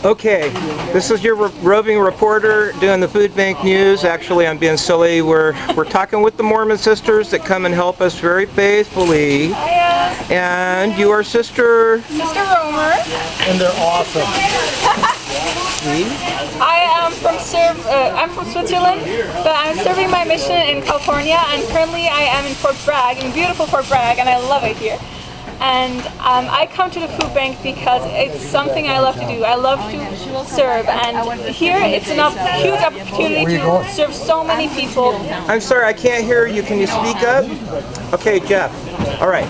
Okay, this is your roving reporter doing the food bank news. Actually, I'm being silly. We're talking with the Mormon sisters that come and help us very faithfully. Hiya. And you are Sister Romer. And they're awesome. I'm from Switzerland, but I'm serving my mission in California, and currently I am in Fort Bragg, in beautiful Fort Bragg, and I love it here. And I come to the food bank because it's something I love to do. I love to serve, and here it's a huge opportunity to serve so many people. I'm sorry, I can't hear you. Can you speak up? Okay, Jeff. All right.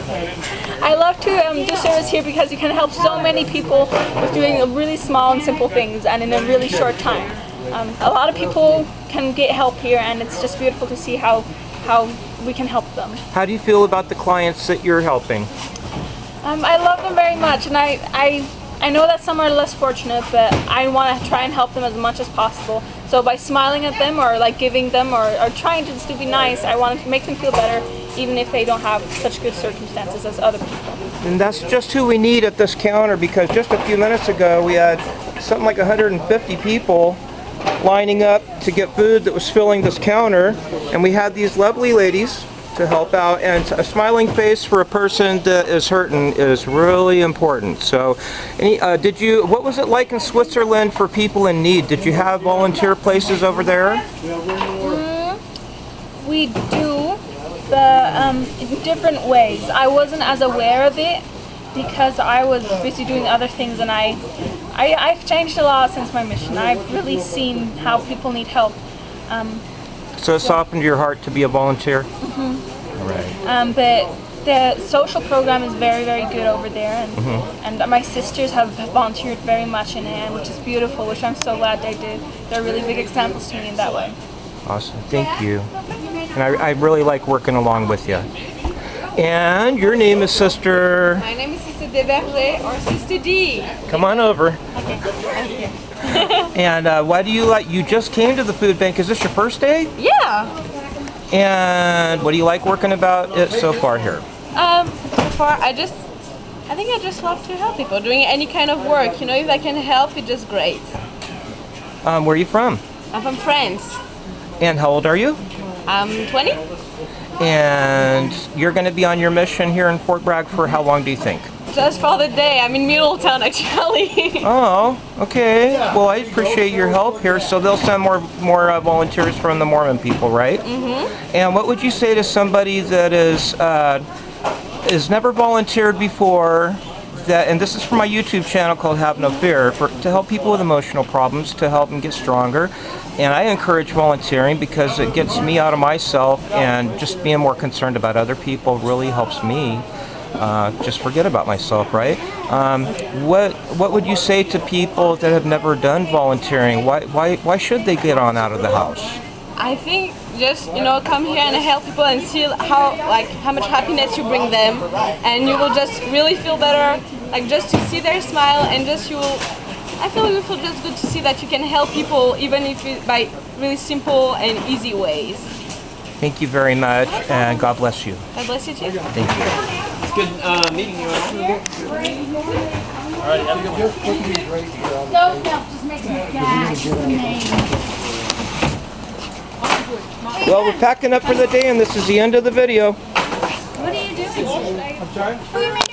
I love to do service here because you can help so many people with doing really small and simple things and in a really short time. A lot of people can get help here, and it's just beautiful to see how we can help them. How do you feel about the clients that you're helping? I love them very much, and I know that some are less fortunate, but I want to try and help them as much as possible. So by smiling at them or like giving them or trying just to be nice, I want to make them feel better, even if they don't have such good circumstances as other people. And that's just who we need at this counter, because just a few minutes ago we had something like 150 people lining up to get food that was filling this counter, and we had these lovely ladies to help out, and a smiling face for a person that is hurting is really important. So what was it like in Switzerland for people in need? Did you have volunteer places over there? We do, but in different ways. I wasn't as aware of it because I was busy doing other things, and I've changed a lot since my mission. I've really seen how people need help. So it softened your heart to be a volunteer? Mm-hmm. All right. But the social program is very, very good over there, and my sisters have volunteered very much in it, which is beautiful, which I'm so glad they did. They're really big examples to me in that way. Awesome. Thank you. And I really like working along with you. And your name is Sister? My name is Sister Deverlet, or Sister D. Come on over. Okay, thank you. And why do you just came to the food bank? Is this your first day? Yeah. And what do you like working about it so far here? So far, I think I just love to help people doing any kind of work. You know, if I can help, it's just great. Where are you from? I'm from France. And how old are you? I'm 20. And you're going to be on your mission here in Fort Bragg for how long do you think? Just for the day. I'm in Middletown, actually. Oh, okay. Well, I appreciate your help here. So they'll send more volunteers from the Mormon people, right? Mm-hmm. And what would you say to somebody that is never volunteered before? And this is for my YouTube channel called Have No Fear, to help people with emotional problems, to help them get stronger. And I encourage volunteering because it gets me out of myself, and just being more concerned about other people really helps me just forget about myself, right? What would you say to people that have never done volunteering? Why should they get on out of the house? I think just, come here and help people and see how much happiness you bring them, and you will just really feel better, just to see their smile, and I feel you feel just good to see that you can help people, even if by really simple and easy ways. Thank you very much, and God bless you. God bless you too. Thank you. It's good meeting you. All right, have a good one. No, just make me gash the name. Well, we're packing up for the day, and this is the end of the video. What are you doing? I'm sorry? Who are you